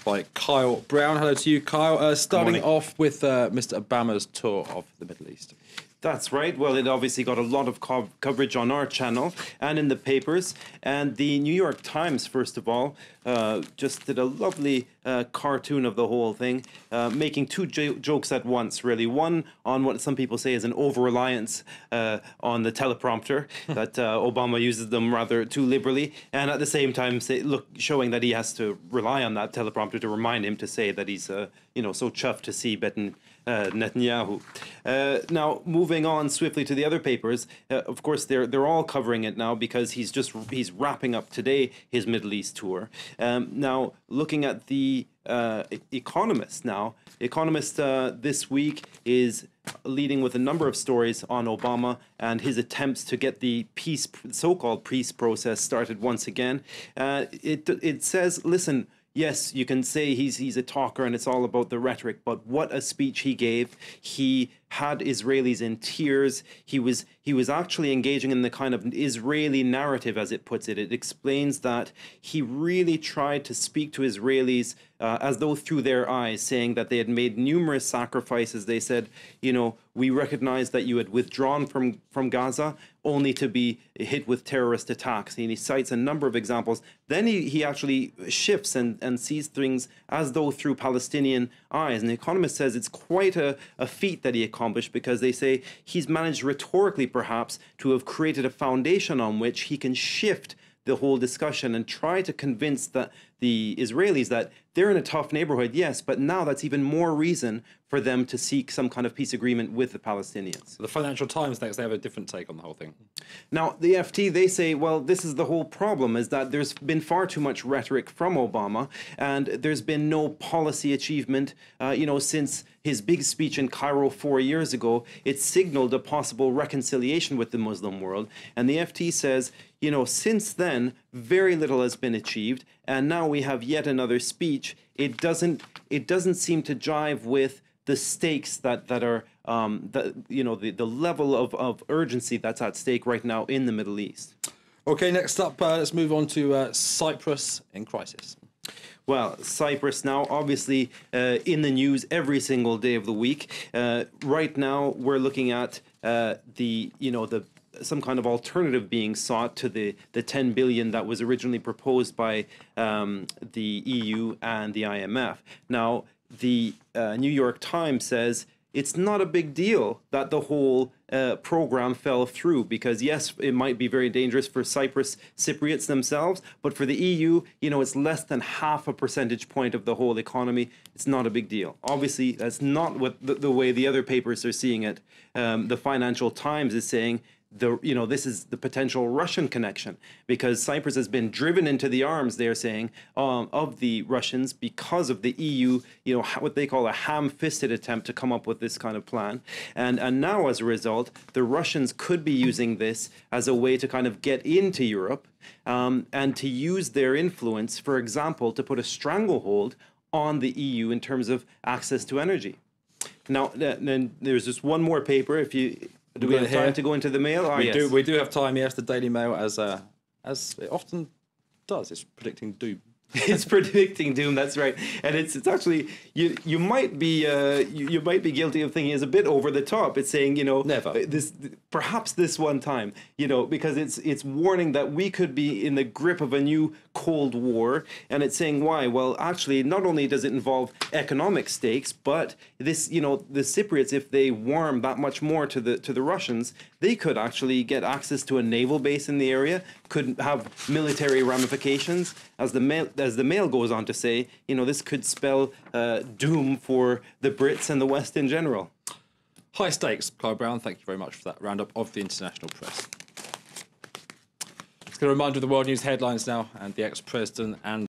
by Kyle Brown. Hello to you, Kyle. Starting off with Mr. Obama's tour of the Middle East. That's right. Well, it obviously got a lot of coverage on our channel and in the papers. And the New York Times, first of all, just did a lovely cartoon of the whole thing, making two jokes at once, really. One on what some people say is an over-reliance on the teleprompter, that Obama uses them rather too liberally, and at the same time showing that he has to rely on that teleprompter to remind him to say that he's so chuffed to see Benjamin Netanyahu. Now, moving on swiftly to the other papers, of course, they're all covering it now because he's wrapping up today his Middle East tour. Now, looking at the Economist now, Economist this week is leading with a number of stories on Obama and his attempts to get the so-called peace process started once again. It says, listen, yes, you can say he's a talker and it's all about the rhetoric, but what a speech he gave. He had Israelis in tears. He was actually engaging in the kind of Israeli narrative, as it puts it. It explains that he really tried to speak to Israelis as though through their eyes, saying that they had made numerous sacrifices. They said, we recognize that you had withdrawn from Gaza only to be hit with terrorist attacks. And he cites a number of examples. Then he actually shifts and sees things as though through Palestinian eyes. And The Economist says it's quite a feat that he accomplished, because they say he's managed rhetorically perhaps to have created a foundation on which he can shift the whole discussion and try to convince the Israelis that they're in a tough neighborhood, yes, but now that's even more reason for them to seek some kind of peace agreement with the Palestinians. The Financial Times thinks they have a different take on the whole thing. Now, the FT, they say, well, this is the whole problem, is that there's been far too much rhetoric from Obama, and there's been no policy achievement, since his big speech in Cairo 4 years ago. It signaled a possible reconciliation with the Muslim world. And the FT says, since then, very little has been achieved, and now we have yet another speech. It doesn't seem to jive with the stakes that are the level of urgency that's at stake right now in the Middle East. Okay, next up, let's move on to Cyprus in crisis. Well, Cyprus now obviously in the news every single day of the week. Right now, we're looking at some kind of alternative being sought to the 10 billion that was originally proposed by the EU and the IMF. Now, the New York Times says it's not a big deal that the whole program fell through, because yes, it might be very dangerous for Cypriots themselves, but for the EU, it's less than half a percentage point of the whole economy. It's not a big deal. Obviously, that's not what the way the other papers are seeing it. The Financial Times is saying this is the potential Russian connection, because Cyprus has been driven into the arms, they're saying, of the Russians because of the EU, what they call a ham-fisted attempt to come up with this kind of plan. And now, as a result, the Russians could be using this as a way to kind of get into Europe and to use their influence, for example, to put a stranglehold on the EU in terms of access to energy. Now, then there's just one more paper, if you... Do we have time to go into the mail? We do have time, yes. The Daily Mail, as it often does, it's predicting doom. It's predicting doom. That's right, and it's actually you might be guilty of thinking it's a bit over the top. It's saying never perhaps this one time because it's warning that we could be in the grip of a new Cold War, and it's saying why. Well, actually, not only does it involve economic stakes, but this the Cypriots, if they warm that much more to the Russians, they could actually get access to a naval base in the area, could have military ramifications. As the Mail goes on to say, this could spell doom for the Brits and the West in general. High stakes. Kyle Brown, thank you very much for that roundup of the international press. Just going to remind you of the world news headlines now, and the ex-president and